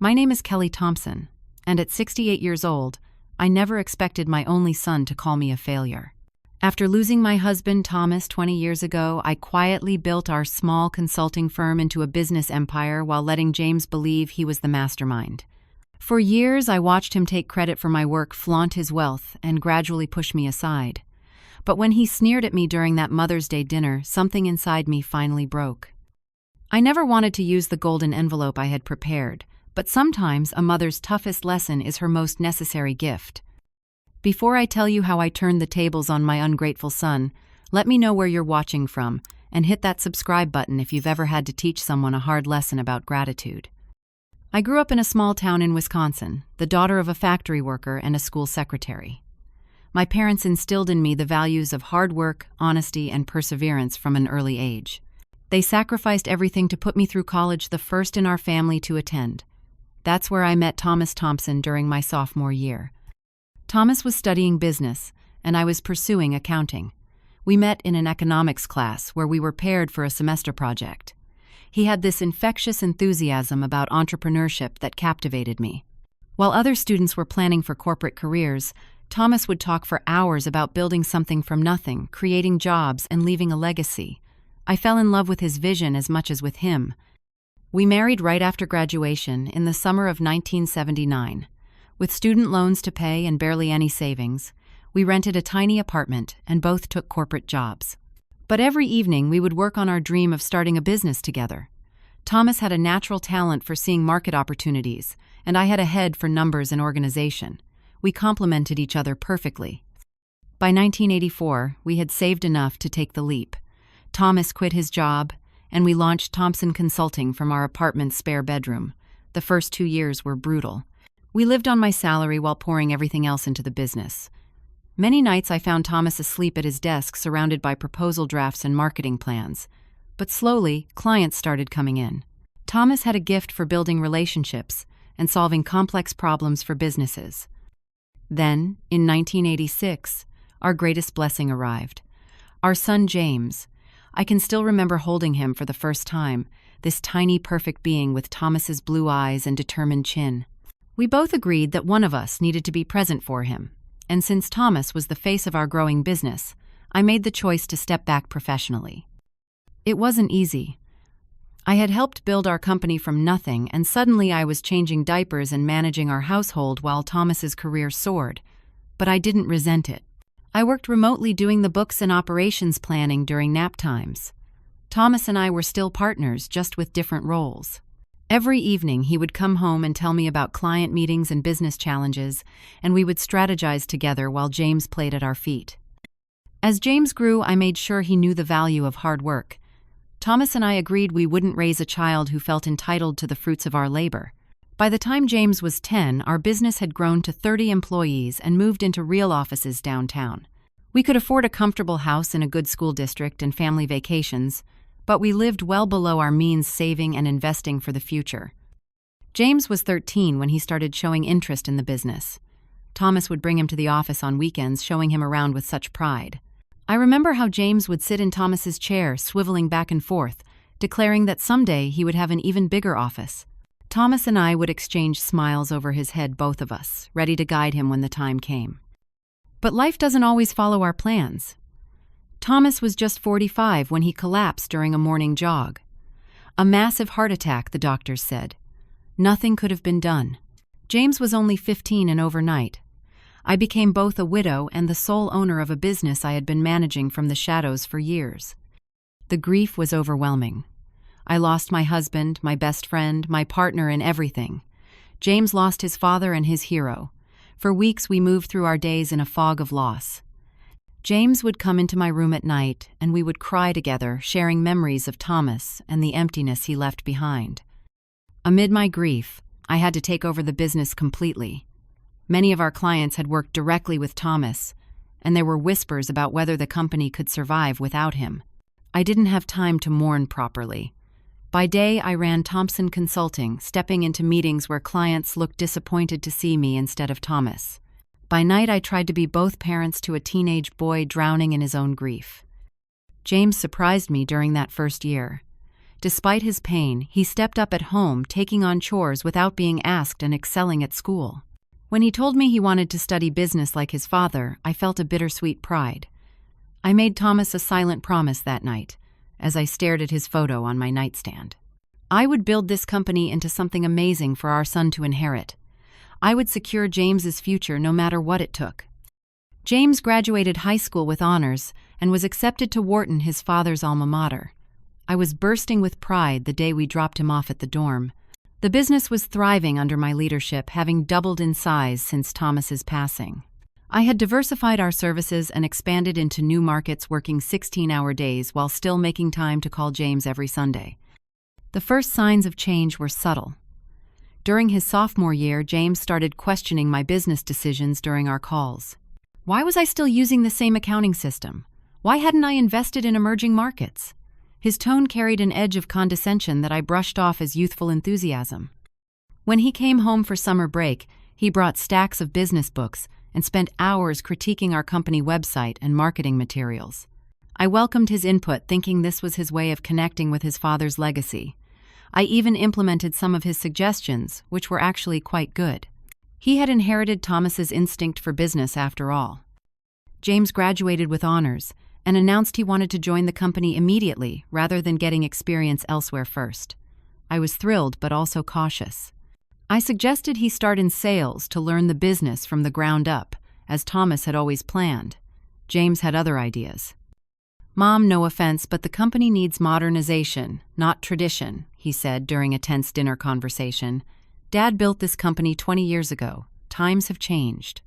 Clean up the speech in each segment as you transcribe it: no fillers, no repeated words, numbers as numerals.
My name is Kelly Thompson, and at 68 years old, I never expected my only son to call me a failure. After losing my husband, Thomas, 20 years ago, I quietly built our small consulting firm into a business empire while letting James believe he was the mastermind. For years, I watched him take credit for my work, flaunt his wealth, and gradually push me aside. But when he sneered at me during that Mother's Day dinner, something inside me finally broke. I never wanted to use the golden envelope I had prepared, but sometimes a mother's toughest lesson is her most necessary gift. Before I tell you how I turned the tables on my ungrateful son, let me know where you're watching from, and hit that subscribe button if you've ever had to teach someone a hard lesson about gratitude. I grew up in a small town in Wisconsin, the daughter of a factory worker and a school secretary. My parents instilled in me the values of hard work, honesty, and perseverance from an early age. They sacrificed everything to put me through college, the first in our family to attend. That's where I met Thomas Thompson during my sophomore year. Thomas was studying business, and I was pursuing accounting. We met in an economics class where we were paired for a semester project. He had this infectious enthusiasm about entrepreneurship that captivated me. While other students were planning for corporate careers, Thomas would talk for hours about building something from nothing, creating jobs, and leaving a legacy. I fell in love with his vision as much as with him. We married right after graduation in the summer of 1979. With student loans to pay and barely any savings, we rented a tiny apartment and both took corporate jobs. But every evening we would work on our dream of starting a business together. Thomas had a natural talent for seeing market opportunities, and I had a head for numbers and organization. We complemented each other perfectly. By 1984, we had saved enough to take the leap. Thomas quit his job, and we launched Thompson Consulting from our apartment's spare bedroom. The first 2 years were brutal. We lived on my salary while pouring everything else into the business. Many nights I found Thomas asleep at his desk surrounded by proposal drafts and marketing plans. But slowly, clients started coming in. Thomas had a gift for building relationships and solving complex problems for businesses. Then, in 1986, our greatest blessing arrived. Our son James. I can still remember holding him for the first time, this tiny, perfect being with Thomas's blue eyes and determined chin. We both agreed that one of us needed to be present for him, and since Thomas was the face of our growing business, I made the choice to step back professionally. It wasn't easy. I had helped build our company from nothing, and suddenly I was changing diapers and managing our household while Thomas's career soared. But I didn't resent it. I worked remotely doing the books and operations planning during nap times. Thomas and I were still partners, just with different roles. Every evening he would come home and tell me about client meetings and business challenges, and we would strategize together while James played at our feet. As James grew, I made sure he knew the value of hard work. Thomas and I agreed we wouldn't raise a child who felt entitled to the fruits of our labor. By the time James was 10, our business had grown to 30 employees and moved into real offices downtown. We could afford a comfortable house in a good school district and family vacations, but we lived well below our means, saving and investing for the future. James was 13 when he started showing interest in the business. Thomas would bring him to the office on weekends, showing him around with such pride. I remember how James would sit in Thomas's chair, swiveling back and forth, declaring that someday he would have an even bigger office. Thomas and I would exchange smiles over his head, both of us, ready to guide him when the time came. But life doesn't always follow our plans. Thomas was just 45 when he collapsed during a morning jog. A massive heart attack, the doctors said. Nothing could have been done. James was only 15, and overnight, I became both a widow and the sole owner of a business I had been managing from the shadows for years. The grief was overwhelming. I lost my husband, my best friend, my partner in everything. James lost his father and his hero. For weeks we moved through our days in a fog of loss. James would come into my room at night, and we would cry together, sharing memories of Thomas and the emptiness he left behind. Amid my grief, I had to take over the business completely. Many of our clients had worked directly with Thomas, and there were whispers about whether the company could survive without him. I didn't have time to mourn properly. By day, I ran Thompson Consulting, stepping into meetings where clients looked disappointed to see me instead of Thomas. By night, I tried to be both parents to a teenage boy drowning in his own grief. James surprised me during that first year. Despite his pain, he stepped up at home, taking on chores without being asked and excelling at school. When he told me he wanted to study business like his father, I felt a bittersweet pride. I made Thomas a silent promise that night, as I stared at his photo on my nightstand. I would build this company into something amazing for our son to inherit. I would secure James's future no matter what it took. James graduated high school with honors and was accepted to Wharton, his father's alma mater. I was bursting with pride the day we dropped him off at the dorm. The business was thriving under my leadership, having doubled in size since Thomas's passing. I had diversified our services and expanded into new markets, working 16-hour days while still making time to call James every Sunday. The first signs of change were subtle. During his sophomore year, James started questioning my business decisions during our calls. Why was I still using the same accounting system? Why hadn't I invested in emerging markets? His tone carried an edge of condescension that I brushed off as youthful enthusiasm. When he came home for summer break, he brought stacks of business books and spent hours critiquing our company website and marketing materials. I welcomed his input, thinking this was his way of connecting with his father's legacy. I even implemented some of his suggestions, which were actually quite good. He had inherited Thomas's instinct for business after all. James graduated with honors and announced he wanted to join the company immediately rather than getting experience elsewhere first. I was thrilled but also cautious. I suggested he start in sales to learn the business from the ground up, as Thomas had always planned. James had other ideas. "Mom, no offense, but the company needs modernization, not tradition," he said during a tense dinner conversation. "Dad built this company 20 years ago. Times have changed."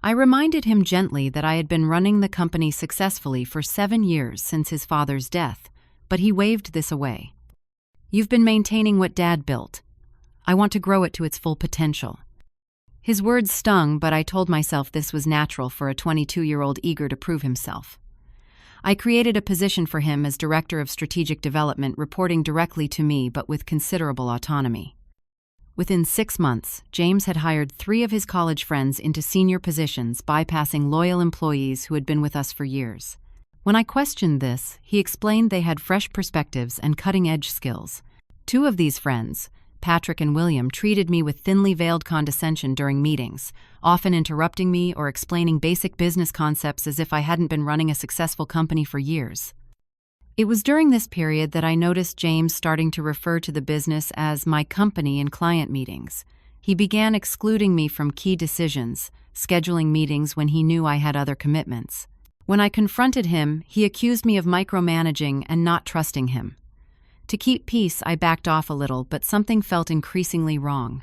I reminded him gently that I had been running the company successfully for 7 years since his father's death, but he waved this away. "You've been maintaining what Dad built. I want to grow it to its full potential." His words stung, but I told myself this was natural for a 22-year-old eager to prove himself. I created a position for him as Director of Strategic Development, reporting directly to me but with considerable autonomy. Within 6 months, James had hired 3 of his college friends into senior positions, bypassing loyal employees who had been with us for years. When I questioned this, he explained they had fresh perspectives and cutting-edge skills. 2 of these friends, Patrick and William, treated me with thinly veiled condescension during meetings, often interrupting me or explaining basic business concepts as if I hadn't been running a successful company for years. It was during this period that I noticed James starting to refer to the business as my company in client meetings. He began excluding me from key decisions, scheduling meetings when he knew I had other commitments. When I confronted him, he accused me of micromanaging and not trusting him. To keep peace, I backed off a little, but something felt increasingly wrong.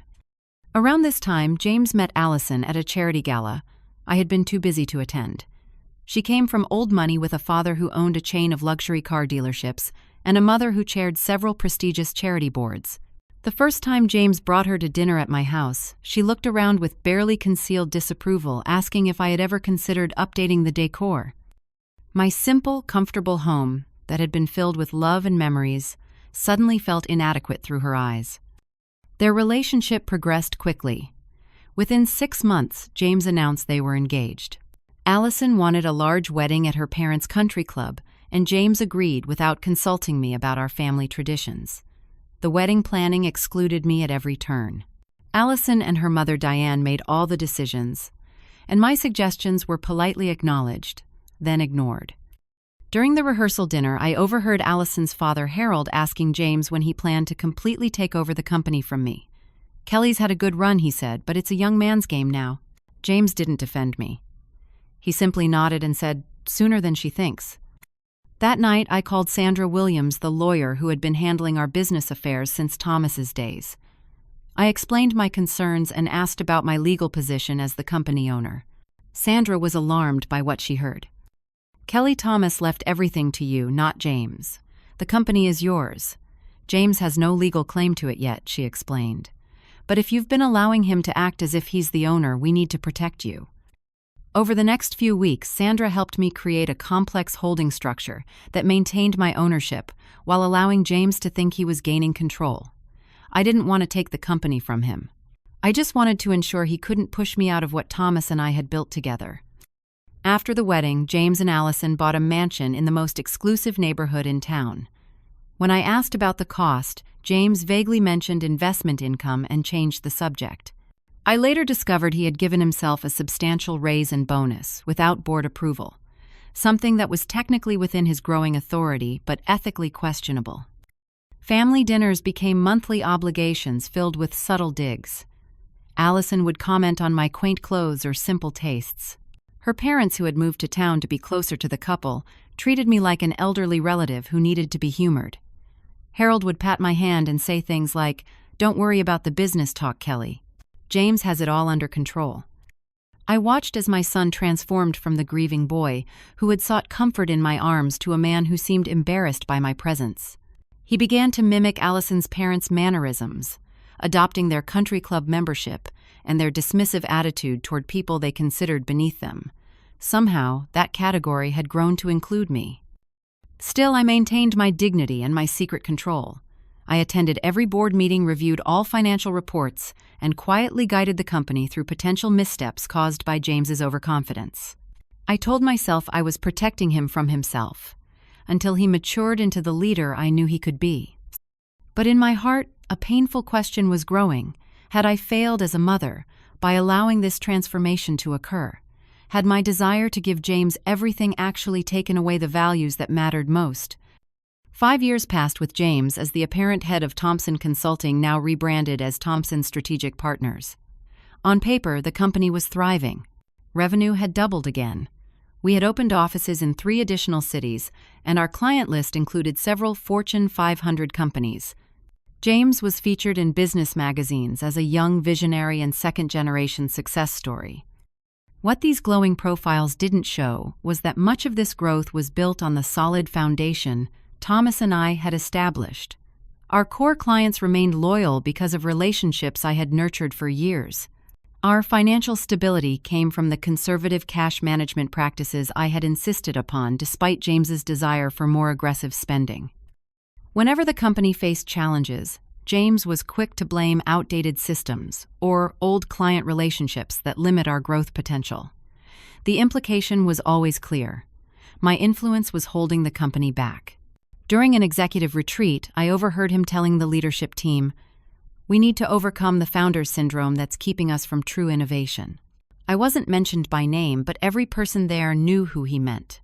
Around this time, James met Allison at a charity gala. I had been too busy to attend. She came from old money with a father who owned a chain of luxury car dealerships and a mother who chaired several prestigious charity boards. The first time James brought her to dinner at my house, she looked around with barely concealed disapproval, asking if I had ever considered updating the decor. My simple, comfortable home, that had been filled with love and memories, suddenly felt inadequate through her eyes. Their relationship progressed quickly. Within 6 months, James announced they were engaged. Allison wanted a large wedding at her parents' country club, and James agreed without consulting me about our family traditions. The wedding planning excluded me at every turn. Allison and her mother Diane made all the decisions, and my suggestions were politely acknowledged, then ignored. During the rehearsal dinner, I overheard Allison's father, Harold, asking James when he planned to completely take over the company from me. "Kelly's had a good run," he said, "but it's a young man's game now." James didn't defend me. He simply nodded and said, "Sooner than she thinks." That night, I called Sandra Williams, the lawyer who had been handling our business affairs since Thomas's days. I explained my concerns and asked about my legal position as the company owner. Sandra was alarmed by what she heard. "Kelly Thomas left everything to you, not James. The company is yours. James has no legal claim to it yet," she explained. "But if you've been allowing him to act as if he's the owner, we need to protect you." Over the next few weeks, Sandra helped me create a complex holding structure that maintained my ownership while allowing James to think he was gaining control. I didn't want to take the company from him. I just wanted to ensure he couldn't push me out of what Thomas and I had built together. After the wedding, James and Allison bought a mansion in the most exclusive neighborhood in town. When I asked about the cost, James vaguely mentioned investment income and changed the subject. I later discovered he had given himself a substantial raise and bonus, without board approval, something that was technically within his growing authority but ethically questionable. Family dinners became monthly obligations filled with subtle digs. Allison would comment on my quaint clothes or simple tastes. Her parents, who had moved to town to be closer to the couple, treated me like an elderly relative who needed to be humored. Harold would pat my hand and say things like, "Don't worry about the business talk, Kelly. James has it all under control." I watched as my son transformed from the grieving boy, who had sought comfort in my arms, to a man who seemed embarrassed by my presence. He began to mimic Allison's parents' mannerisms, adopting their country club membership and their dismissive attitude toward people they considered beneath them. Somehow, that category had grown to include me. Still, I maintained my dignity and my secret control. I attended every board meeting, reviewed all financial reports, and quietly guided the company through potential missteps caused by James's overconfidence. I told myself I was protecting him from himself, until he matured into the leader I knew he could be. But in my heart, a painful question was growing. Had I failed as a mother by allowing this transformation to occur? Had my desire to give James everything actually taken away the values that mattered most? 5 years passed with James as the apparent head of Thompson Consulting, now rebranded as Thompson Strategic Partners. On paper, the company was thriving. Revenue had doubled again. We had opened offices in 3 additional cities, and our client list included several Fortune 500 companies. James was featured in business magazines as a young visionary and second-generation success story. What these glowing profiles didn't show was that much of this growth was built on the solid foundation Thomas and I had established. Our core clients remained loyal because of relationships I had nurtured for years. Our financial stability came from the conservative cash management practices I had insisted upon, despite James's desire for more aggressive spending. Whenever the company faced challenges, James was quick to blame outdated systems or old client relationships that limit our growth potential. The implication was always clear. My influence was holding the company back. During an executive retreat, I overheard him telling the leadership team, "We need to overcome the founder's syndrome that's keeping us from true innovation." I wasn't mentioned by name, but every person there knew who he meant.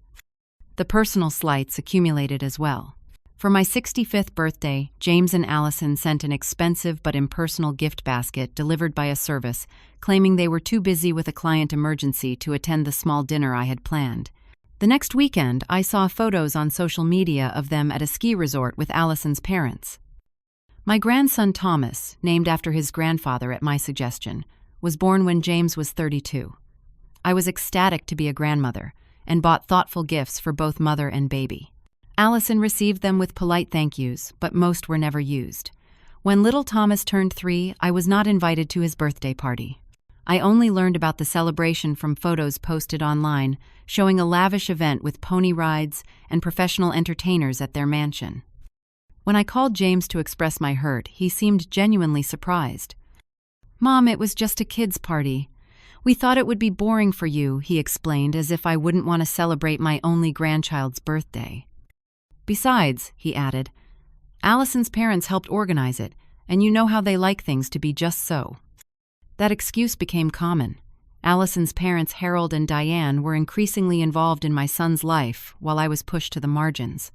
The personal slights accumulated as well. For my 65th birthday, James and Allison sent an expensive but impersonal gift basket delivered by a service, claiming they were too busy with a client emergency to attend the small dinner I had planned. The next weekend, I saw photos on social media of them at a ski resort with Allison's parents. My grandson Thomas, named after his grandfather at my suggestion, was born when James was 32. I was ecstatic to be a grandmother and bought thoughtful gifts for both mother and baby. Allison received them with polite thank yous, but most were never used. When little Thomas turned 3, I was not invited to his birthday party. I only learned about the celebration from photos posted online, showing a lavish event with pony rides and professional entertainers at their mansion. When I called James to express my hurt, he seemed genuinely surprised. "Mom, it was just a kid's party. We thought it would be boring for you," he explained, as if I wouldn't want to celebrate my only grandchild's birthday. "Besides," he added, "Allison's parents helped organize it, and you know how they like things to be just so." That excuse became common. Allison's parents, Harold and Diane, were increasingly involved in my son's life while I was pushed to the margins.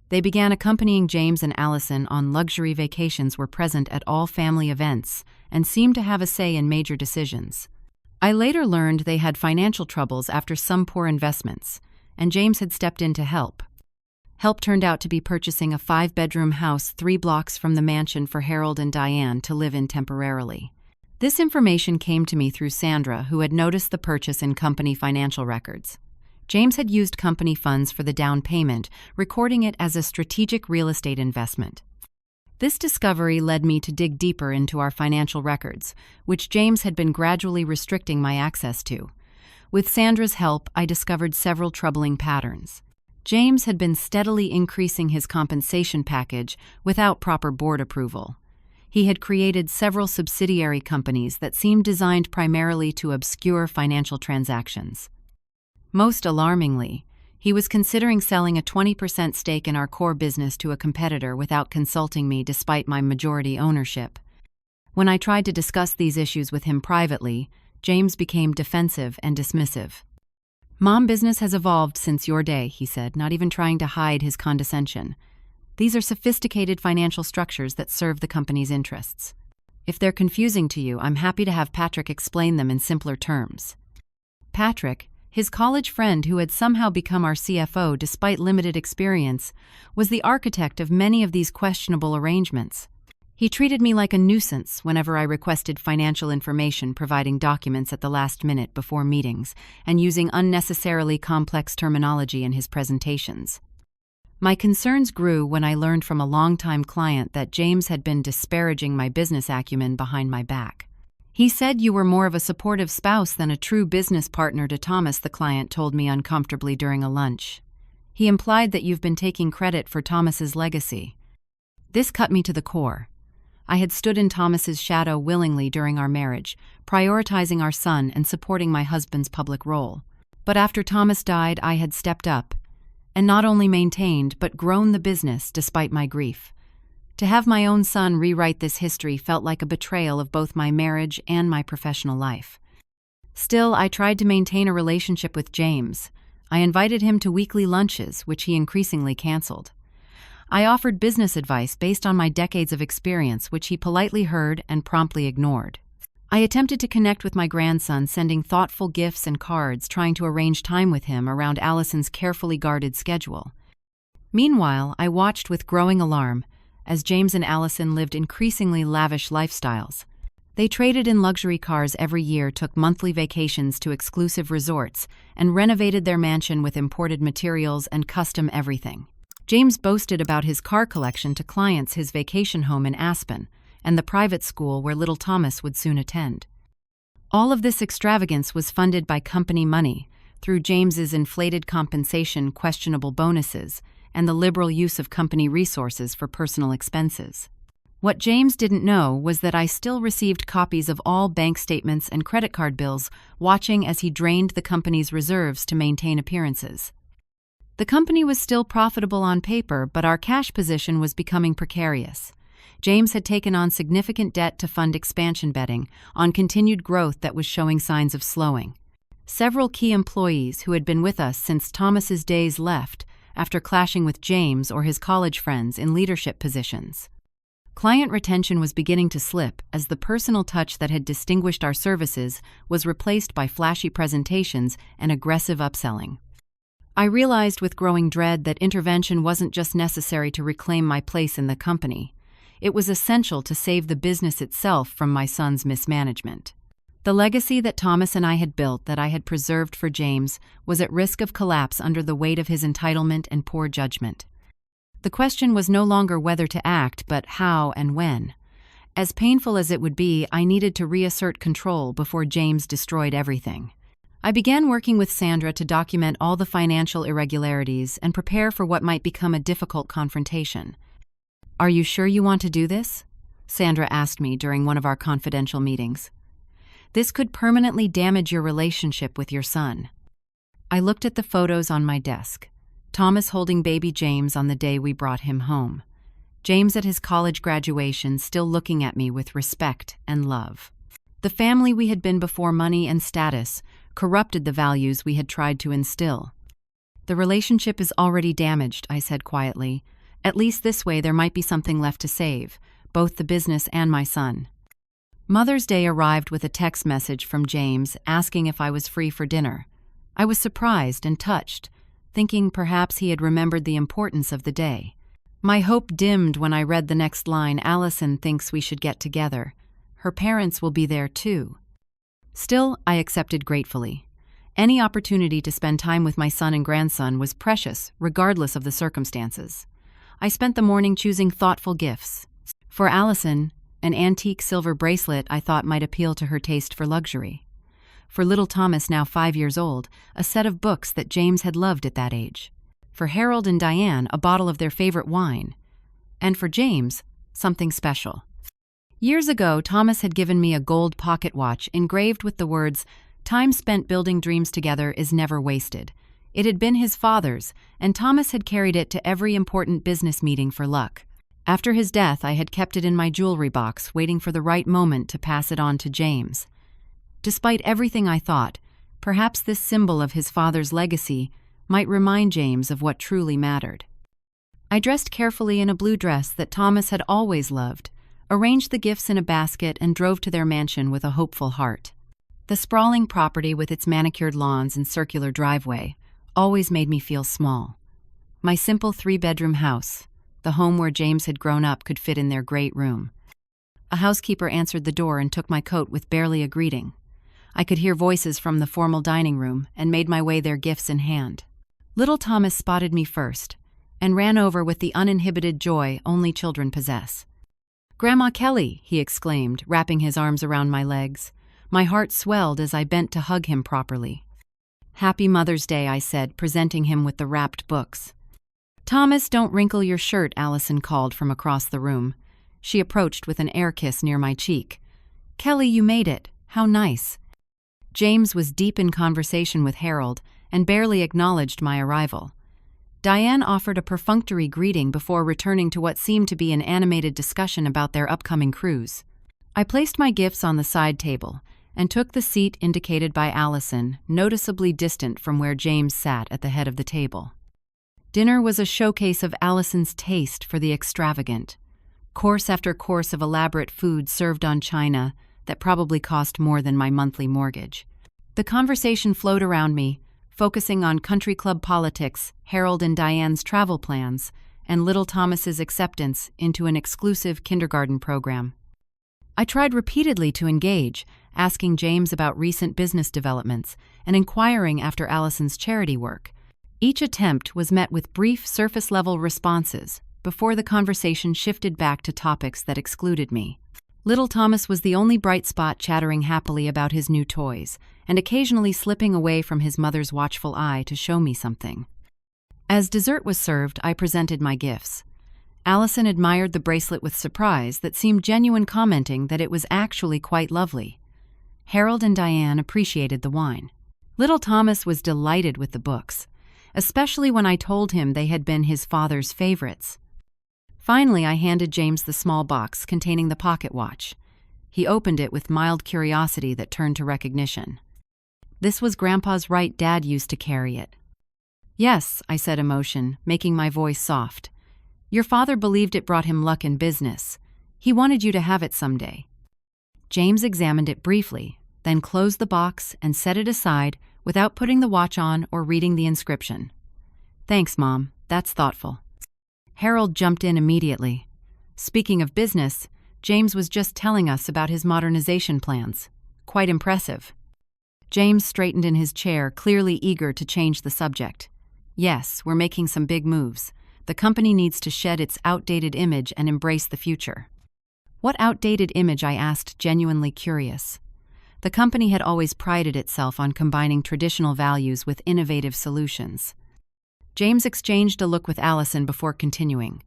They began accompanying James and Allison on luxury vacations, were present at all family events, and seemed to have a say in major decisions. I later learned they had financial troubles after some poor investments, and James had stepped in to help. Help turned out to be purchasing a 5-bedroom house 3 blocks from the mansion for Harold and Diane to live in temporarily. This information came to me through Sandra, who had noticed the purchase in company financial records. James had used company funds for the down payment, recording it as a strategic real estate investment. This discovery led me to dig deeper into our financial records, which James had been gradually restricting my access to. With Sandra's help, I discovered several troubling patterns. James had been steadily increasing his compensation package without proper board approval. He had created several subsidiary companies that seemed designed primarily to obscure financial transactions. Most alarmingly, He was considering selling a 20% stake in our core business to a competitor without consulting me despite my majority ownership. When I tried to discuss these issues with him privately, James became defensive and dismissive. "Mom, business has evolved since your day," he said, not even trying to hide his condescension. "These are sophisticated financial structures that serve the company's interests. If they're confusing to you, I'm happy to have Patrick explain them in simpler terms." Patrick, his college friend who had somehow become our CFO despite limited experience, was the architect of many of these questionable arrangements. He treated me like a nuisance whenever I requested financial information, providing documents at the last minute before meetings, and using unnecessarily complex terminology in his presentations. My concerns grew when I learned from a longtime client that James had been disparaging my business acumen behind my back. "He said you were more of a supportive spouse than a true business partner to Thomas," the client told me uncomfortably during a lunch. "He implied that you've been taking credit for Thomas's legacy." This cut me to the core. I had stood in Thomas's shadow willingly during our marriage, prioritizing our son and supporting my husband's public role. But after Thomas died, I had stepped up, and not only maintained but grown the business despite my grief. To have my own son rewrite this history felt like a betrayal of both my marriage and my professional life. Still, I tried to maintain a relationship with James. I invited him to weekly lunches, which he increasingly canceled. I offered business advice based on my decades of experience, which he politely heard and promptly ignored. I attempted to connect with my grandson, sending thoughtful gifts and cards, trying to arrange time with him around Allison's carefully guarded schedule. Meanwhile, I watched with growing alarm as James and Allison lived increasingly lavish lifestyles. They traded in luxury cars every year, took monthly vacations to exclusive resorts, and renovated their mansion with imported materials and custom everything. James boasted about his car collection to clients, his vacation home in Aspen, and the private school where little Thomas would soon attend. All of this extravagance was funded by company money, through James's inflated compensation, questionable bonuses, and the liberal use of company resources for personal expenses. What James didn't know was that I still received copies of all bank statements and credit card bills, watching as he drained the company's reserves to maintain appearances. The company was still profitable on paper, but our cash position was becoming precarious. James had taken on significant debt to fund expansion betting on continued growth that was showing signs of slowing. Several key employees who had been with us since Thomas's days left after clashing with James or his college friends in leadership positions. Client retention was beginning to slip as the personal touch that had distinguished our services was replaced by flashy presentations and aggressive upselling. I realized with growing dread that intervention wasn't just necessary to reclaim my place in the company. It was essential to save the business itself from my son's mismanagement. The legacy that Thomas and I had built, that I had preserved for James, was at risk of collapse under the weight of his entitlement and poor judgment. The question was no longer whether to act, but how and when. As painful as it would be, I needed to reassert control before James destroyed everything. I began working with Sandra to document all the financial irregularities and prepare for what might become a difficult confrontation. "Are you sure you want to do this?" Sandra asked me during one of our confidential meetings. "This could permanently damage your relationship with your son." I looked at the photos on my desk. Thomas holding baby James on the day we brought him home. James at his college graduation, still looking at me with respect and love. The family we had been before money and status corrupted the values we had tried to instill. "The relationship is already damaged," I said quietly. "At least this way there might be something left to save, both the business and my son." Mother's Day arrived with a text message from James asking if I was free for dinner. I was surprised and touched, thinking perhaps he had remembered the importance of the day. My hope dimmed when I read the next line: "Allison thinks we should get together. Her parents will be there too." Still, I accepted gratefully. Any opportunity to spend time with my son and grandson was precious, regardless of the circumstances. I spent the morning choosing thoughtful gifts. For Allison, an antique silver bracelet I thought might appeal to her taste for luxury. For little Thomas, now 5 years old, a set of books that James had loved at that age. For Harold and Diane, a bottle of their favorite wine. And for James, something special. Years ago, Thomas had given me a gold pocket watch engraved with the words, "Time spent building dreams together is never wasted." It had been his father's, and Thomas had carried it to every important business meeting for luck. After his death, I had kept it in my jewelry box, waiting for the right moment to pass it on to James. Despite everything I thought, perhaps this symbol of his father's legacy might remind James of what truly mattered. I dressed carefully in a blue dress that Thomas had always loved, arranged the gifts in a basket, and drove to their mansion with a hopeful heart. The sprawling property with its manicured lawns and circular driveway always made me feel small. My simple 3-bedroom house, the home where James had grown up, could fit in their great room. A housekeeper answered the door and took my coat with barely a greeting. I could hear voices from the formal dining room and made my way there, gifts in hand. Little Thomas spotted me first and ran over with the uninhibited joy only children possess. "Grandma Kelly," he exclaimed, wrapping his arms around my legs. My heart swelled as I bent to hug him properly. "Happy Mother's Day," I said, presenting him with the wrapped books. "Thomas, don't wrinkle your shirt," Allison called from across the room. She approached with an air kiss near my cheek. "Kelly, you made it. How nice." James was deep in conversation with Harold and barely acknowledged my arrival. Diane offered a perfunctory greeting before returning to what seemed to be an animated discussion about their upcoming cruise. I placed my gifts on the side table and took the seat indicated by Allison, noticeably distant from where James sat at the head of the table. Dinner was a showcase of Allison's taste for the extravagant. Course after course of elaborate food served on china that probably cost more than my monthly mortgage. The conversation flowed around me, focusing on country club politics, Harold and Diane's travel plans, and little Thomas's acceptance into an exclusive kindergarten program. I tried repeatedly to engage, asking James about recent business developments and inquiring after Allison's charity work. Each attempt was met with brief, surface-level responses before the conversation shifted back to topics that excluded me. Little Thomas was the only bright spot, chattering happily about his new toys and occasionally slipping away from his mother's watchful eye to show me something. As dessert was served, I presented my gifts. Allison admired the bracelet with surprise that seemed genuine, commenting that it was actually quite lovely. Harold and Diane appreciated the wine. Little Thomas was delighted with the books, especially when I told him they had been his father's favorites. Finally, I handed James the small box containing the pocket watch. He opened it with mild curiosity that turned to recognition. "This was Grandpa's, right? Dad used to carry it." "Yes," I said, emotion making my voice soft. "Your father believed it brought him luck in business. He wanted you to have it someday." James examined it briefly, then closed the box and set it aside without putting the watch on or reading the inscription. "Thanks, Mom. That's thoughtful." Harold jumped in immediately. "Speaking of business, James was just telling us about his modernization plans. Quite impressive." James straightened in his chair, clearly eager to change the subject. "Yes, we're making some big moves. The company needs to shed its outdated image and embrace the future." "What outdated image?" I asked, genuinely curious. The company had always prided itself on combining traditional values with innovative solutions. James exchanged a look with Allison before continuing.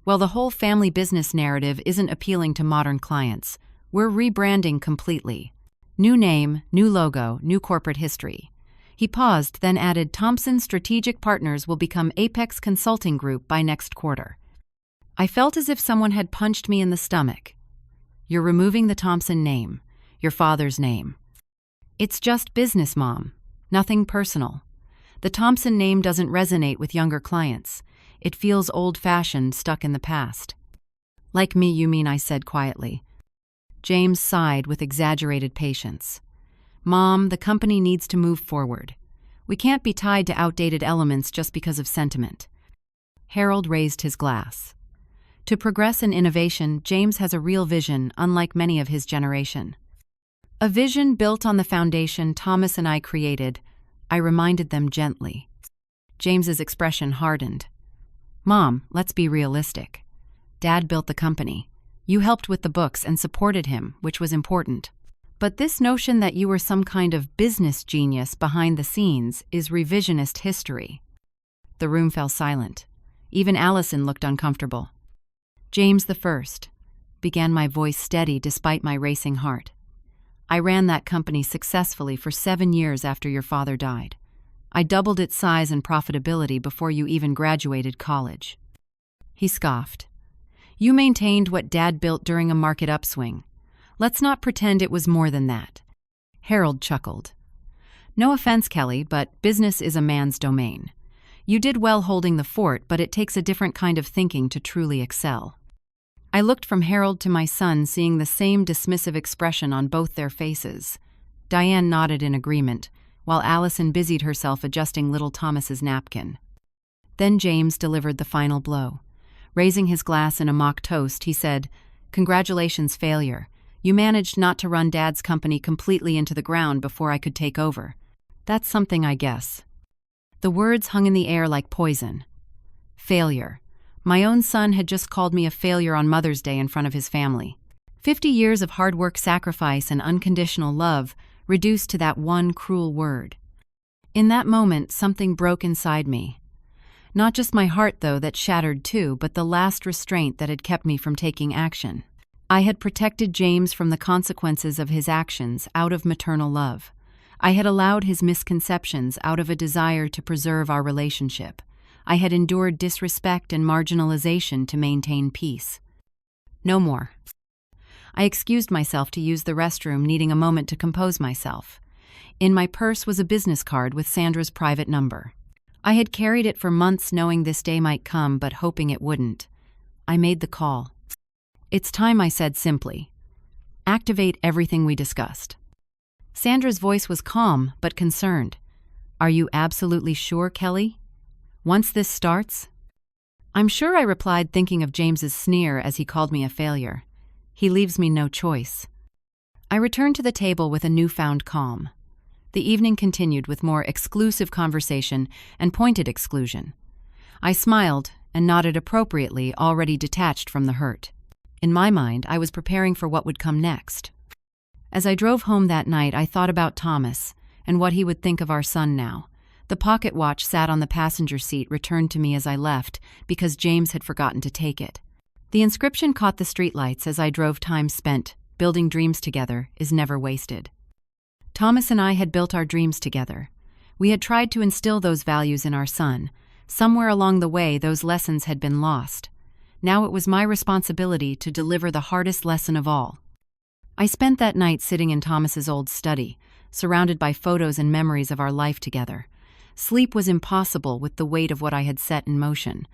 "Well, the whole family business narrative isn't appealing to modern clients. We're rebranding completely. New name, new logo, new corporate history." He paused, then added, "Thompson Strategic Partners will become Apex Consulting Group by next quarter." I felt as if someone had punched me in the stomach. "You're removing the Thompson name, your father's name." "It's just business, Mom. Nothing personal. The Thompson name doesn't resonate with younger clients. It feels old-fashioned, stuck in the past." "Like me, you mean?" I said quietly. James sighed with exaggerated patience. "Mom, the company needs to move forward. We can't be tied to outdated elements just because of sentiment." Harold raised his glass. "To progress in innovation, James has a real vision, unlike many of his generation. A vision built on the foundation Thomas and I created," I reminded them gently. James's expression hardened. "Mom, let's be realistic. Dad built the company. You helped with the books and supported him, which was important. But this notion that you were some kind of business genius behind the scenes is revisionist history." The room fell silent. Even Allison looked uncomfortable. "James the First," began my voice steady despite my racing heart. "I ran that company successfully for 7 years after your father died. I doubled its size and profitability before you even graduated college." He scoffed. "You maintained what Dad built during a market upswing. Let's not pretend it was more than that." Harold chuckled. "No offense, Kelly, but business is a man's domain. You did well holding the fort, but it takes a different kind of thinking to truly excel." I looked from Harold to my son, seeing the same dismissive expression on both their faces. Diane nodded in agreement, while Allison busied herself adjusting little Thomas's napkin. Then James delivered the final blow. Raising his glass in a mock toast, he said, "Congratulations, failure. You managed not to run Dad's company completely into the ground before I could take over. That's something, I guess." The words hung in the air like poison. Failure. My own son had just called me a failure on Mother's Day in front of his family. 50 years of hard work, sacrifice, and unconditional love reduced to that one cruel word. In that moment, something broke inside me. Not just my heart, though, that shattered too, but the last restraint that had kept me from taking action. I had protected James from the consequences of his actions out of maternal love. I had allowed his misconceptions out of a desire to preserve our relationship. I had endured disrespect and marginalization to maintain peace. No more. I excused myself to use the restroom, needing a moment to compose myself. In my purse was a business card with Sandra's private number. I had carried it for months, knowing this day might come, but hoping it wouldn't. I made the call. "It's time," I said simply. "Activate everything we discussed." Sandra's voice was calm, but concerned. "Are you absolutely sure, Kelly? Once this starts?" "I'm sure," I replied, thinking of James's sneer as he called me a failure. "He leaves me no choice." I returned to the table with a newfound calm. The evening continued with more exclusive conversation and pointed exclusion. I smiled and nodded appropriately, already detached from the hurt. In my mind, I was preparing for what would come next. As I drove home that night, I thought about Thomas and what he would think of our son now. The pocket watch sat on the passenger seat, returned to me as I left, because James had forgotten to take it. The inscription caught the streetlights as I drove. "Time spent building dreams together is never wasted." Thomas and I had built our dreams together. We had tried to instill those values in our son. Somewhere along the way, those lessons had been lost. Now it was my responsibility to deliver the hardest lesson of all. I spent that night sitting in Thomas's old study, surrounded by photos and memories of our life together. Sleep was impossible with the weight of what I had set in motion.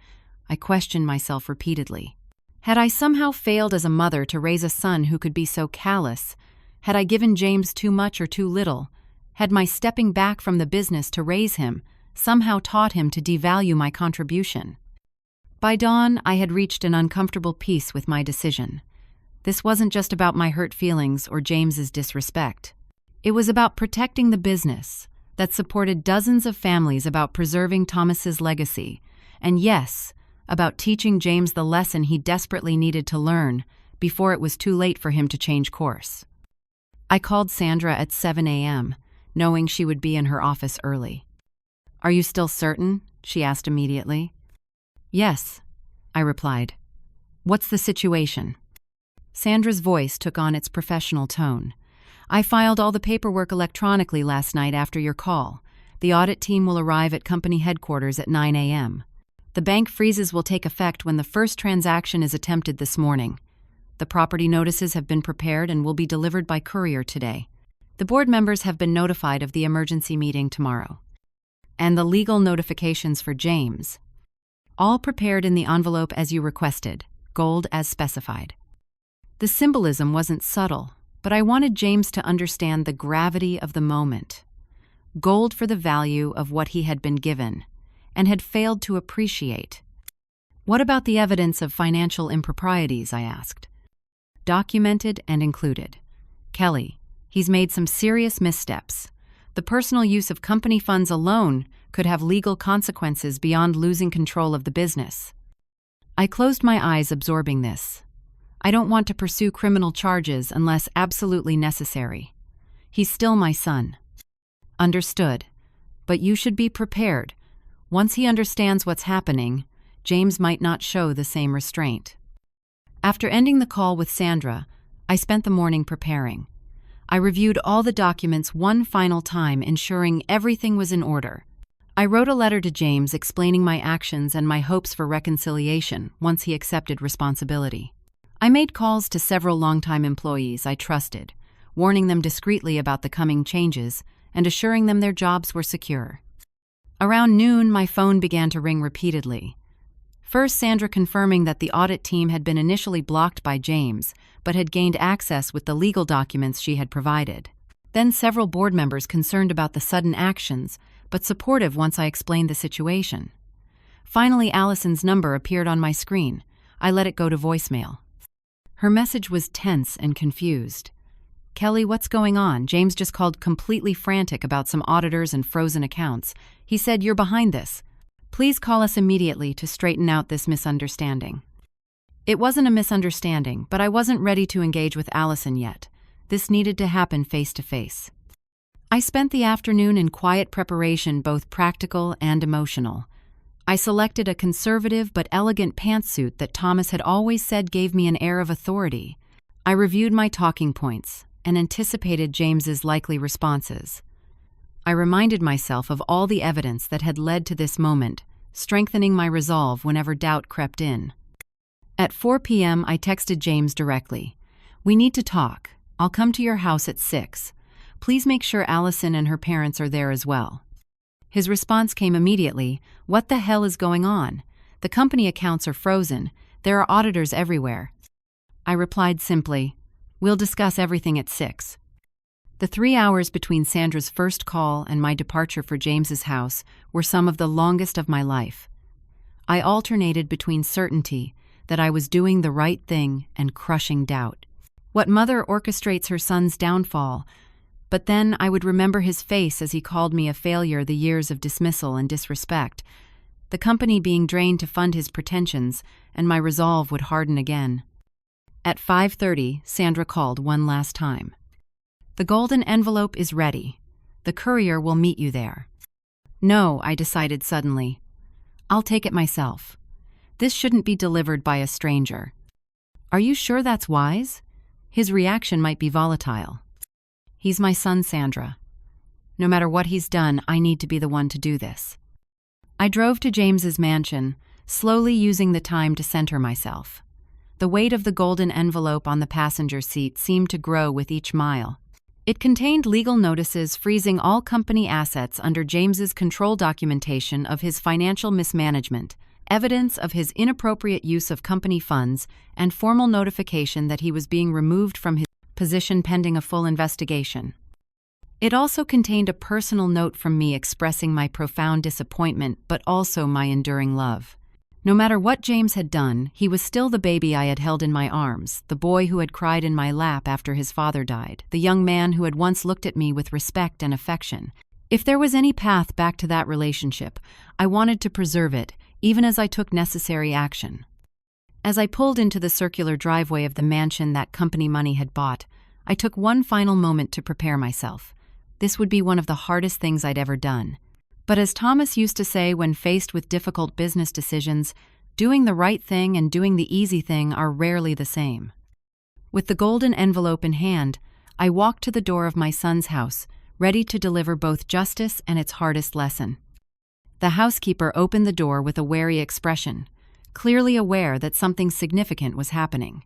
I questioned myself repeatedly. Had I somehow failed as a mother to raise a son who could be so callous? Had I given James too much or too little? Had my stepping back from the business to raise him somehow taught him to devalue my contribution? By dawn, I had reached an uncomfortable peace with my decision. This wasn't just about my hurt feelings or James's disrespect. It was about protecting the business that supported dozens of families, about preserving Thomas's legacy, and yes, about teaching James the lesson he desperately needed to learn before it was too late for him to change course. I called Sandra at 7 a.m., knowing she would be in her office early. "Are you still certain?" she asked immediately. "Yes," I replied. "What's the situation?" Sandra's voice took on its professional tone. "I filed all the paperwork electronically last night after your call. The audit team will arrive at company headquarters at 9 a.m. The bank freezes will take effect when the first transaction is attempted this morning. The property notices have been prepared and will be delivered by courier today. The board members have been notified of the emergency meeting tomorrow. And the legal notifications for James. All prepared in the envelope as you requested, gold as specified." The symbolism wasn't subtle, but I wanted James to understand the gravity of the moment. Gold for the value of what he had been given, and had failed to appreciate. "What about the evidence of financial improprieties?" I asked. "Documented and included. Kelly, he's made some serious missteps. The personal use of company funds alone could have legal consequences beyond losing control of the business." I closed my eyes, absorbing this. I don't want to pursue criminal charges unless absolutely necessary. He's still my son. Understood. But you should be prepared. Once he understands what's happening, James might not show the same restraint. After ending the call with Sandra, I spent the morning preparing. I reviewed all the documents one final time, ensuring everything was in order. I wrote a letter to James explaining my actions and my hopes for reconciliation once he accepted responsibility. I made calls to several longtime employees I trusted, warning them discreetly about the coming changes and assuring them their jobs were secure. Around noon, my phone began to ring repeatedly. First, Sandra confirming that the audit team had been initially blocked by James, but had gained access with the legal documents she had provided. Then several board members concerned about the sudden actions, but supportive once I explained the situation. Finally, Allison's number appeared on my screen. I let it go to voicemail. Her message was tense and confused. "Kelly, what's going on? James just called completely frantic about some auditors and frozen accounts. He said you're behind this. Please call us immediately to straighten out this misunderstanding." It wasn't a misunderstanding, but I wasn't ready to engage with Allison yet. This needed to happen face to face. I spent the afternoon in quiet preparation, both practical and emotional. I selected a conservative but elegant pantsuit that Thomas had always said gave me an air of authority. I reviewed my talking points and anticipated James's likely responses. I reminded myself of all the evidence that had led to this moment, strengthening my resolve whenever doubt crept in. At 4 p.m., I texted James directly. "We need to talk. I'll come to your house at 6. Please make sure Allison and her parents are there as well." His response came immediately. "What the hell is going on? The company accounts are frozen. There are auditors everywhere." I replied simply, "We'll discuss everything at 6. The 3 hours between Sandra's first call and my departure for James's house were some of the longest of my life. I alternated between certainty that I was doing the right thing and crushing doubt. What mother orchestrates her son's downfall? But then I would remember his face as he called me a failure, the years of dismissal and disrespect, the company being drained to fund his pretensions, and my resolve would harden again. At 5:30, Sandra called one last time. "The golden envelope is ready. The courier will meet you there." "No," I decided suddenly. "I'll take it myself. This shouldn't be delivered by a stranger." "Are you sure that's wise? His reaction might be volatile." "He's my son, Sandra. No matter what he's done, I need to be the one to do this." I drove to James's mansion, slowly using the time to center myself. The weight of the golden envelope on the passenger seat seemed to grow with each mile. It contained legal notices freezing all company assets under James's control, documentation of his financial mismanagement, evidence of his inappropriate use of company funds, and formal notification that he was being removed from his position pending a full investigation. It also contained a personal note from me expressing my profound disappointment but also my enduring love. No matter what James had done, he was still the baby I had held in my arms, the boy who had cried in my lap after his father died, the young man who had once looked at me with respect and affection. If there was any path back to that relationship, I wanted to preserve it, even as I took necessary action. As I pulled into the circular driveway of the mansion that company money had bought, I took one final moment to prepare myself. This would be one of the hardest things I'd ever done. But as Thomas used to say when faced with difficult business decisions, doing the right thing and doing the easy thing are rarely the same. With the golden envelope in hand, I walked to the door of my son's house, ready to deliver both justice and its hardest lesson. The housekeeper opened the door with a wary expression, clearly aware that something significant was happening.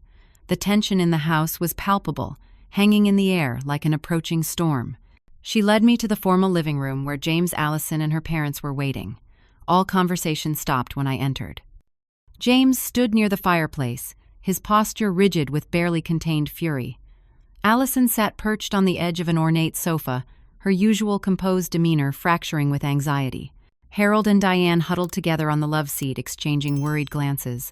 The tension in the house was palpable, hanging in the air like an approaching storm. She led me to the formal living room where James, Allison, and her parents were waiting. All conversation stopped when I entered. James stood near the fireplace, his posture rigid with barely contained fury. Allison sat perched on the edge of an ornate sofa, her usual composed demeanor fracturing with anxiety. Harold and Diane huddled together on the love seat, exchanging worried glances.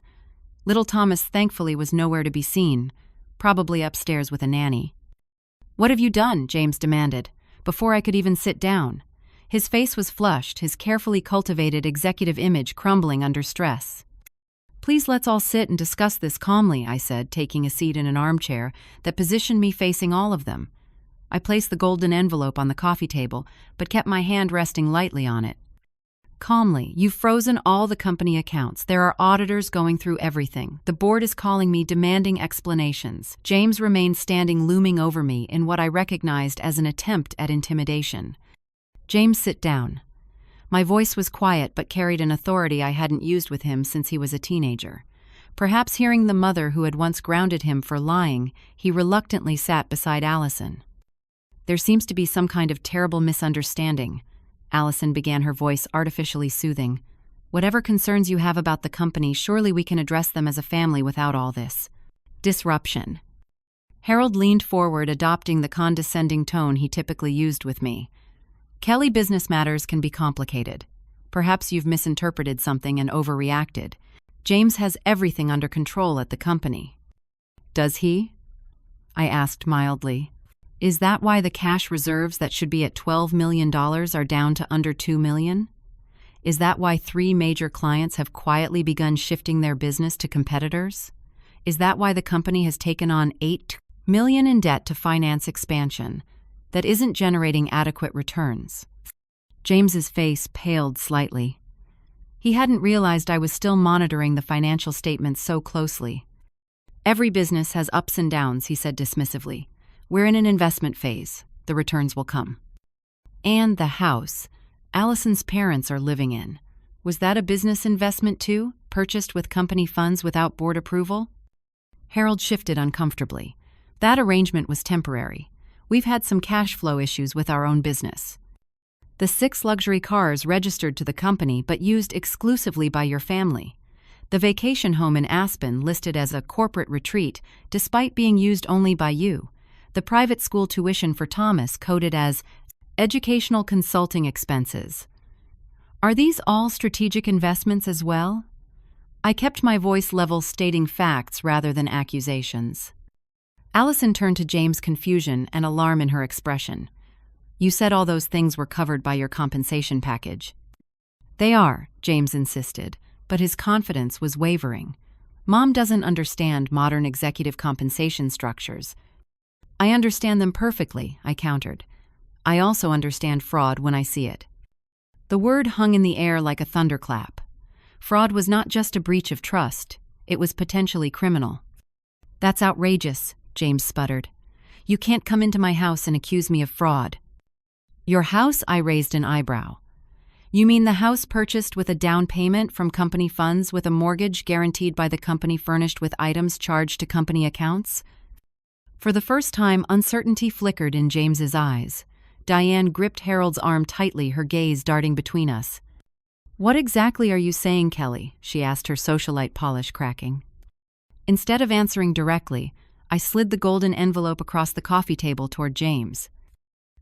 Little Thomas thankfully was nowhere to be seen, probably upstairs with a nanny. "What have you done?" James demanded, before I could even sit down. His face was flushed, his carefully cultivated executive image crumbling under stress. "Please, let's all sit and discuss this calmly," I said, taking a seat in an armchair that positioned me facing all of them. I placed the golden envelope on the coffee table, but kept my hand resting lightly on it. "Calmly, you've frozen all the company accounts. There are auditors going through everything. The board is calling me, demanding explanations." James remained standing, looming over me in what I recognized as an attempt at intimidation. "James, sit down." My voice was quiet but carried an authority I hadn't used with him since he was a teenager. Perhaps hearing the mother who had once grounded him for lying, he reluctantly sat beside Allison. "There seems to be some kind of terrible misunderstanding," Allison began, her voice artificially soothing. "Whatever concerns you have about the company, surely we can address them as a family without all this disruption." Harold leaned forward, adopting the condescending tone he typically used with me. "Kelly, business matters can be complicated. Perhaps you've misinterpreted something and overreacted. James has everything under control at the company." "Does he?" I asked mildly. "Is that why the cash reserves that should be at $12 million are down to under $2 million? Is that why 3 major clients have quietly begun shifting their business to competitors? Is that why the company has taken on $8 million in debt to finance expansion that isn't generating adequate returns?" James's face paled slightly. He hadn't realized I was still monitoring the financial statements so closely. "Every business has ups and downs," he said dismissively. "We're in an investment phase. The returns will come." "And the house Allison's parents are living in. Was that a business investment too, purchased with company funds without board approval?" Harold shifted uncomfortably. "That arrangement was temporary. We've had some cash flow issues with our own business. The 6 luxury cars registered to the company but used exclusively by your family. The vacation home in Aspen listed as a corporate retreat despite being used only by you. The private school tuition for Thomas coded as educational consulting expenses. Are these all strategic investments as well?" I kept my voice level, stating facts rather than accusations. Allison turned to James, confusion and alarm in her expression. "You said all those things were covered by your compensation package." "They are," James insisted, but his confidence was wavering. "Mom doesn't understand modern executive compensation structures." "I understand them perfectly," I countered. "I also understand fraud when I see it." The word hung in the air like a thunderclap. Fraud was not just a breach of trust, it was potentially criminal. "That's outrageous," James sputtered. "You can't come into my house and accuse me of fraud." "Your house?" I raised an eyebrow. "You mean the house purchased with a down payment from company funds with a mortgage guaranteed by the company furnished with items charged to company accounts?" For the first time, uncertainty flickered in James's eyes. Diane gripped Harold's arm tightly, her gaze darting between us. "What exactly are you saying, Kelly?" she asked, her socialite polish cracking. Instead of answering directly, I slid the golden envelope across the coffee table toward James.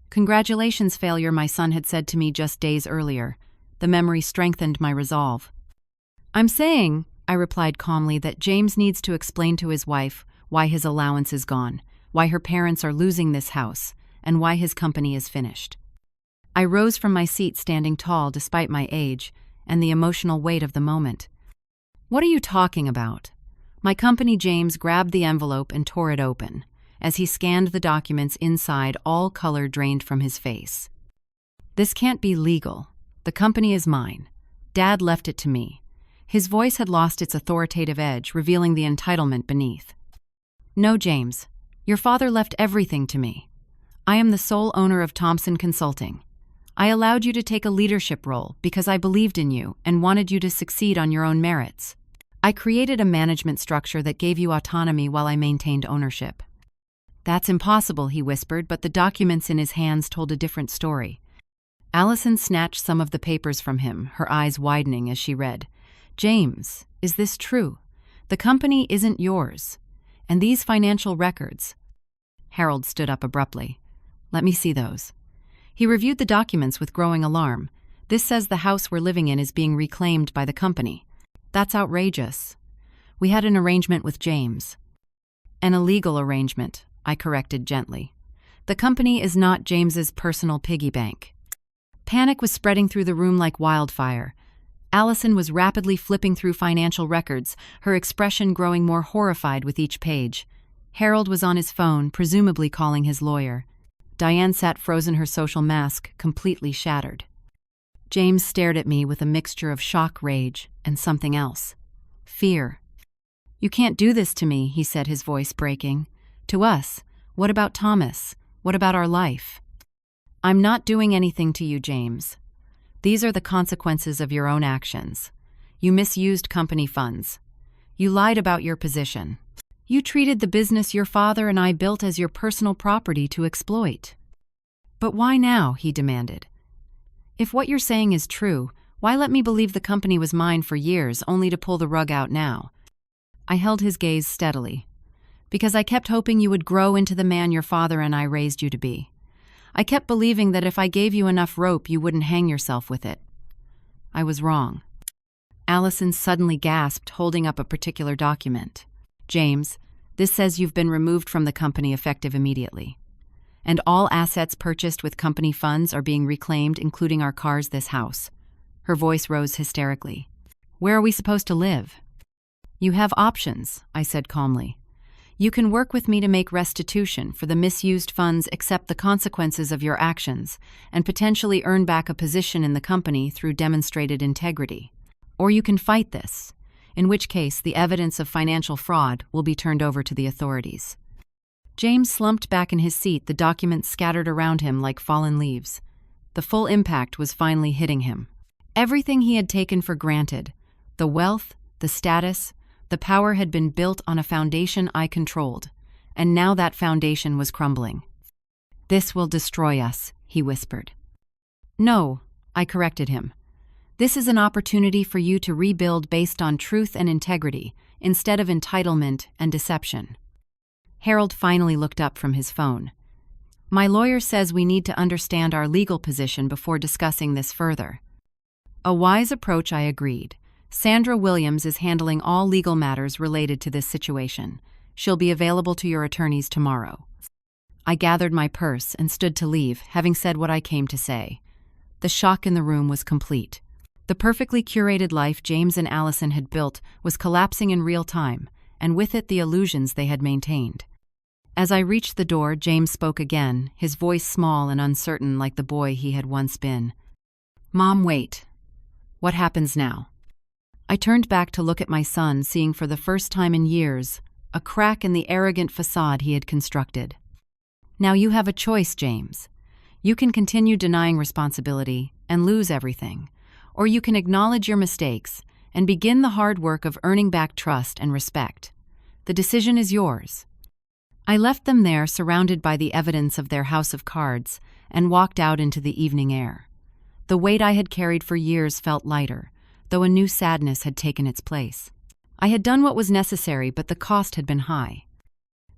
"Congratulations, failure," my son had said to me just days earlier. The memory strengthened my resolve. "I'm saying," I replied calmly, "that James needs to explain to his wife why his allowance is gone, why her parents are losing this house, and why his company is finished." I rose from my seat, standing tall despite my age and the emotional weight of the moment. "What are you talking about?" My company. James grabbed the envelope and tore it open. As he scanned the documents inside, all color drained from his face. "This can't be legal. The company is mine. Dad left it to me." His voice had lost its authoritative edge, revealing the entitlement beneath. "No, James. Your father left everything to me. I am the sole owner of Thompson Consulting. I allowed you to take a leadership role because I believed in you and wanted you to succeed on your own merits. I created a management structure that gave you autonomy while I maintained ownership." "That's impossible," he whispered, but the documents in his hands told a different story. Allison snatched some of the papers from him, her eyes widening as she read. "James, is this true? The company isn't yours. And these financial records—" Harold stood up abruptly. "Let me see those." He reviewed the documents with growing alarm. "This says the house we're living in is being reclaimed by the company." "That's outrageous. We had an arrangement with James." "An illegal arrangement," I corrected gently. "The company is not James's personal piggy bank." Panic was spreading through the room like wildfire. Allison was rapidly flipping through financial records, her expression growing more horrified with each page. Harold was on his phone, presumably calling his lawyer. Diane sat frozen, her social mask completely shattered. James stared at me with a mixture of shock, rage, and something else. Fear. "You can't do this to me," he said, his voice breaking. "To us? What about Thomas? What about our life?" "I'm not doing anything to you, James. These are the consequences of your own actions. You misused company funds. You lied about your position. You treated the business your father and I built as your personal property to exploit. But why now? He demanded. If what you're saying is true, why let me believe the company was mine for years only to pull the rug out now? I held his gaze steadily. Because I kept hoping you would grow into the man your father and I raised you to be. I kept believing that if I gave you enough rope, you wouldn't hang yourself with it. I was wrong. Allison suddenly gasped, holding up a particular document. James, this says you've been removed from the company effective immediately. And all assets purchased with company funds are being reclaimed, including our cars, this house. Her voice rose hysterically. Where are we supposed to live? You have options, I said calmly. You can work with me to make restitution for the misused funds, accept the consequences of your actions, and potentially earn back a position in the company through demonstrated integrity. Or you can fight this, in which case the evidence of financial fraud will be turned over to the authorities. James slumped back in his seat, the documents scattered around him like fallen leaves. The full impact was finally hitting him. Everything he had taken for granted, the wealth, the status, the power had been built on a foundation I controlled, and now that foundation was crumbling. This will destroy us, he whispered. No, I corrected him. This is an opportunity for you to rebuild based on truth and integrity, instead of entitlement and deception. Harold finally looked up from his phone. My lawyer says we need to understand our legal position before discussing this further. A wise approach, I agreed. Sandra Williams is handling all legal matters related to this situation. She'll be available to your attorneys tomorrow. I gathered my purse and stood to leave, having said what I came to say. The shock in the room was complete. The perfectly curated life James and Allison had built was collapsing in real time, and with it the illusions they had maintained. As I reached the door, James spoke again, his voice small and uncertain like the boy he had once been. Mom, wait. What happens now? I turned back to look at my son, seeing for the first time in years a crack in the arrogant facade he had constructed. Now you have a choice, James. You can continue denying responsibility and lose everything, or you can acknowledge your mistakes and begin the hard work of earning back trust and respect. The decision is yours. I left them there, surrounded by the evidence of their house of cards, and walked out into the evening air. The weight I had carried for years felt lighter, though a new sadness had taken its place. I had done what was necessary, but the cost had been high.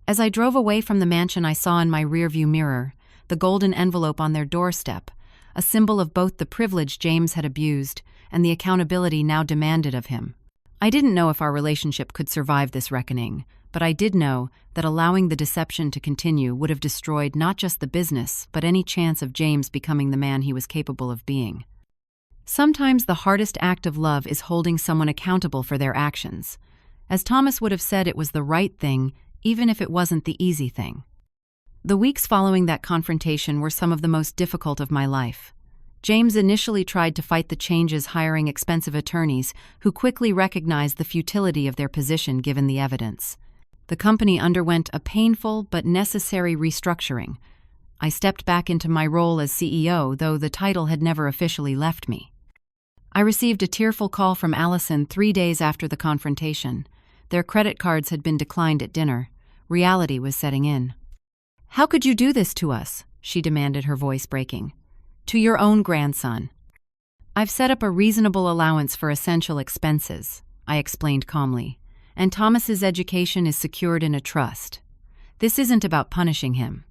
As I drove away from the mansion, I saw in my rearview mirror the golden envelope on their doorstep, a symbol of both the privilege James had abused and the accountability now demanded of him. I didn't know if our relationship could survive this reckoning, but I did know that allowing the deception to continue would have destroyed not just the business, but any chance of James becoming the man he was capable of being. Sometimes the hardest act of love is holding someone accountable for their actions. As Thomas would have said, it was the right thing, even if it wasn't the easy thing. The weeks following that confrontation were some of the most difficult of my life. James initially tried to fight the changes, hiring expensive attorneys who quickly recognized the futility of their position given the evidence. The company underwent a painful but necessary restructuring. I stepped back into my role as CEO, though the title had never officially left me. I received a tearful call from Allison 3 days after the confrontation. Their credit cards had been declined at dinner. Reality was setting in. "How could you do this to us?" she demanded, her voice breaking. "To your own grandson." "I've set up a reasonable allowance for essential expenses," I explained calmly, "and Thomas's education is secured in a trust. This isn't about punishing him."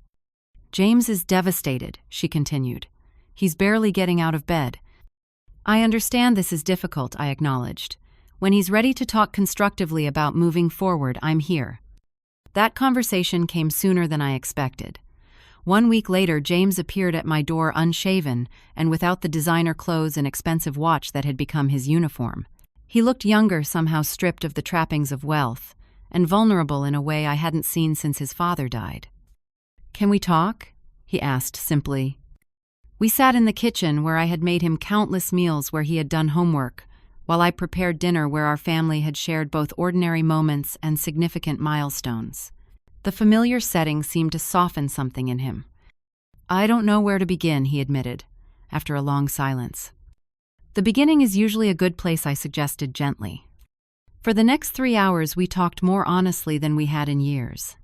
"James is devastated," she continued. "He's barely getting out of bed." "I understand this is difficult," I acknowledged. "When he's ready to talk constructively about moving forward, I'm here." That conversation came sooner than I expected. 1 week later, James appeared at my door unshaven and without the designer clothes and expensive watch that had become his uniform. He looked younger, somehow stripped of the trappings of wealth, and vulnerable in a way I hadn't seen since his father died. "Can we talk?" he asked simply. We sat in the kitchen where I had made him countless meals where he had done homework, while I prepared dinner where our family had shared both ordinary moments and significant milestones. The familiar setting seemed to soften something in him. "I don't know where to begin," he admitted, after a long silence. The beginning is usually a good place, I suggested gently. For the next 3 hours, we talked more honestly than we had in years.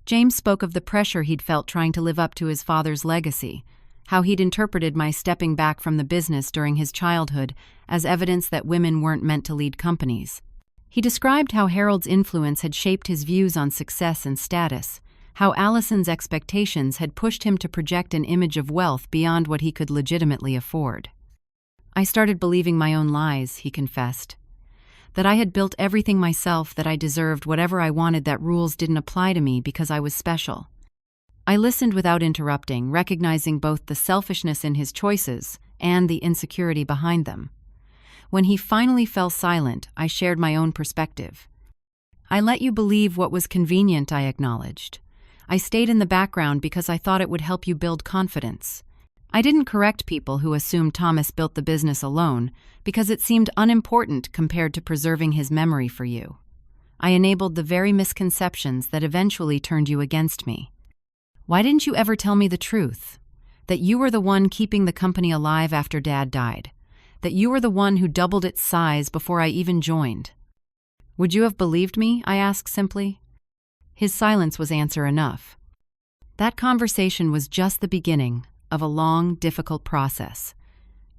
James spoke of the pressure he'd felt trying to live up to his father's legacy, how he'd interpreted my stepping back from the business during his childhood as evidence that women weren't meant to lead companies. He described how Harold's influence had shaped his views on success and status, how Allison's expectations had pushed him to project an image of wealth beyond what he could legitimately afford. I started believing my own lies, he confessed. That I had built everything myself, that I deserved whatever I wanted, that rules didn't apply to me because I was special. I listened without interrupting, recognizing both the selfishness in his choices and the insecurity behind them. When he finally fell silent, I shared my own perspective. I let you believe what was convenient, I acknowledged. I stayed in the background because I thought it would help you build confidence. I didn't correct people who assumed Thomas built the business alone because it seemed unimportant compared to preserving his memory for you. I enabled the very misconceptions that eventually turned you against me. Why didn't you ever tell me the truth? That you were the one keeping the company alive after Dad died. That you were the one who doubled its size before I even joined. Would you have believed me? I asked simply. His silence was answer enough. That conversation was just the beginning of a long, difficult process.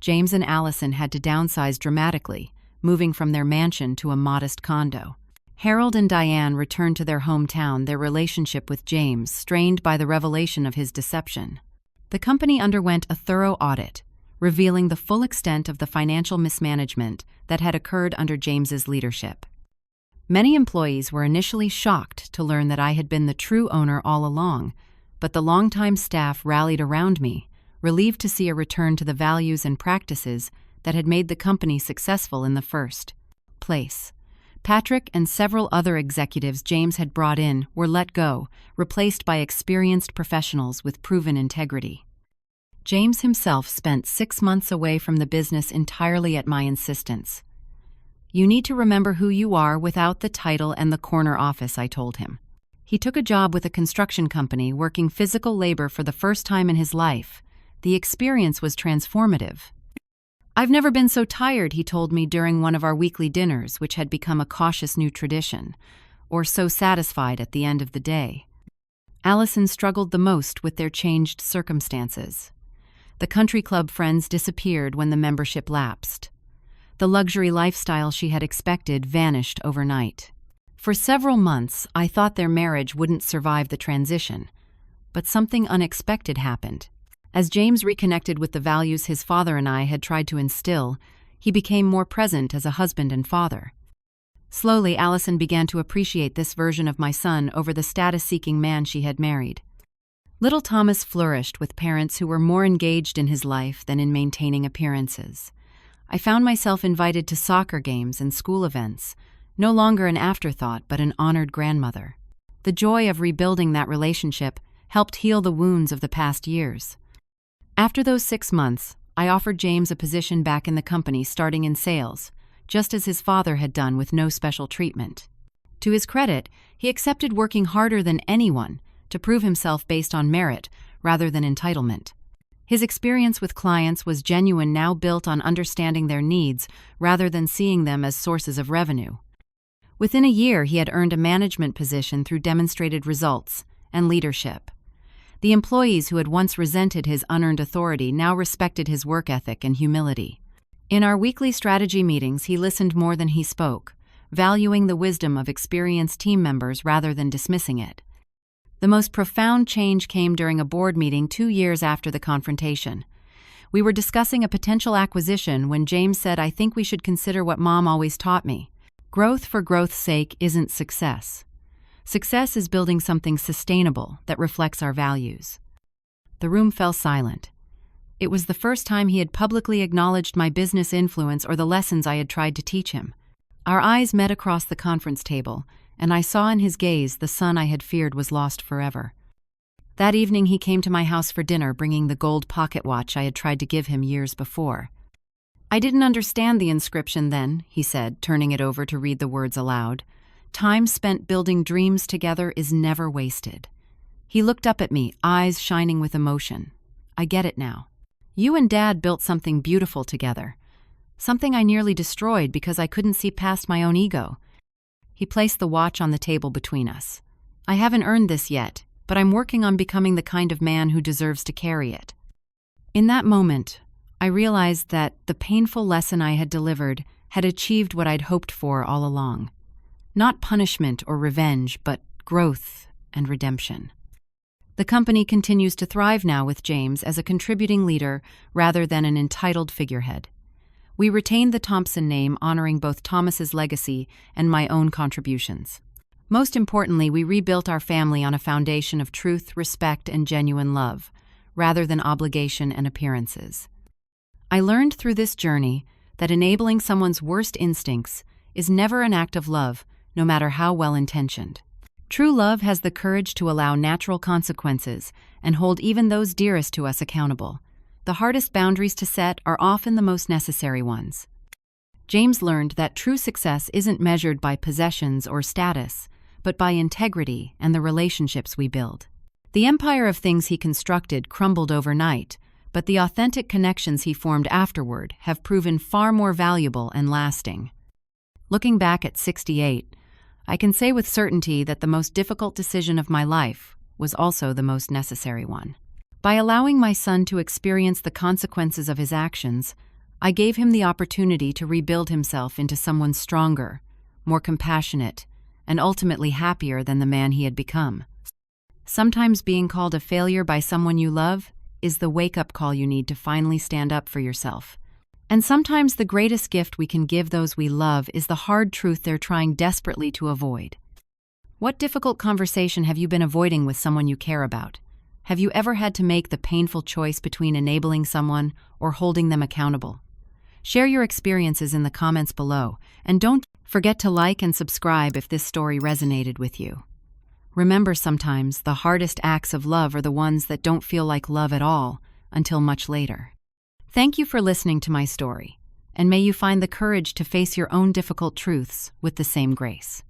James and Allison had to downsize dramatically, moving from their mansion to a modest condo. Harold and Diane returned to their hometown, their relationship with James strained by the revelation of his deception. The company underwent a thorough audit, revealing the full extent of the financial mismanagement that had occurred under James's leadership. Many employees were initially shocked to learn that I had been the true owner all along, but the longtime staff rallied around me, relieved to see a return to the values and practices that had made the company successful in the first place. Patrick and several other executives James had brought in were let go, replaced by experienced professionals with proven integrity. James himself spent 6 months away from the business entirely at my insistence. You need to remember who you are without the title and the corner office, I told him. He took a job with a construction company, working physical labor for the first time in his life. The experience was transformative. I've never been so tired, he told me during one of our weekly dinners, which had become a cautious new tradition, or so satisfied at the end of the day. Allison struggled the most with their changed circumstances. The country club friends disappeared when the membership lapsed. The luxury lifestyle she had expected vanished overnight. For several months, I thought their marriage wouldn't survive the transition, but something unexpected happened. As James reconnected with the values his father and I had tried to instill, he became more present as a husband and father. Slowly, Allison began to appreciate this version of my son over the status-seeking man she had married. Little Thomas flourished with parents who were more engaged in his life than in maintaining appearances. I found myself invited to soccer games and school events, no longer an afterthought but an honored grandmother. The joy of rebuilding that relationship helped heal the wounds of the past years. After those 6 months, I offered James a position back in the company, starting in sales, just as his father had done, with no special treatment. To his credit, he accepted working harder than anyone to prove himself based on merit rather than entitlement. His experience with clients was genuine, now built on understanding their needs rather than seeing them as sources of revenue. Within a year, he had earned a management position through demonstrated results and leadership. The employees who had once resented his unearned authority now respected his work ethic and humility. In our weekly strategy meetings, he listened more than he spoke, valuing the wisdom of experienced team members rather than dismissing it. The most profound change came during a board meeting 2 years after the confrontation. We were discussing a potential acquisition when James said, "I think we should consider what Mom always taught me. Growth for growth's sake isn't success. Success is building something sustainable that reflects our values." The room fell silent. It was the first time he had publicly acknowledged my business influence or the lessons I had tried to teach him. Our eyes met across the conference table, and I saw in his gaze the son I had feared was lost forever. That evening he came to my house for dinner, bringing the gold pocket watch I had tried to give him years before. "I didn't understand the inscription then," he said, turning it over to read the words aloud. "Time spent building dreams together is never wasted." He looked up at me, eyes shining with emotion. "I get it now. You and Dad built something beautiful together, something I nearly destroyed because I couldn't see past my own ego. He placed the watch on the table between us. I haven't earned this yet, but I'm working on becoming the kind of man who deserves to carry it. In that moment, I realized that the painful lesson I had delivered had achieved what I'd hoped for all along. Not punishment or revenge, but growth and redemption. The company continues to thrive now with James as a contributing leader rather than an entitled figurehead. We retained the Thompson name, honoring both Thomas's legacy and my own contributions. Most importantly, we rebuilt our family on a foundation of truth, respect, and genuine love, rather than obligation and appearances. I learned through this journey that enabling someone's worst instincts is never an act of love, no matter how well-intentioned. True love has the courage to allow natural consequences and hold even those dearest to us accountable. The hardest boundaries to set are often the most necessary ones. James learned that true success isn't measured by possessions or status, but by integrity and the relationships we build. The empire of things he constructed crumbled overnight, but the authentic connections he formed afterward have proven far more valuable and lasting. Looking back at 68, I can say with certainty that the most difficult decision of my life was also the most necessary one. By allowing my son to experience the consequences of his actions, I gave him the opportunity to rebuild himself into someone stronger, more compassionate, and ultimately happier than the man he had become. Sometimes being called a failure by someone you love is the wake-up call you need to finally stand up for yourself. And sometimes the greatest gift we can give those we love is the hard truth they're trying desperately to avoid. What difficult conversation have you been avoiding with someone you care about? Have you ever had to make the painful choice between enabling someone or holding them accountable? Share your experiences in the comments below, and don't forget to like and subscribe if this story resonated with you. Remember, sometimes the hardest acts of love are the ones that don't feel like love at all until much later. Thank you for listening to my story, and may you find the courage to face your own difficult truths with the same grace.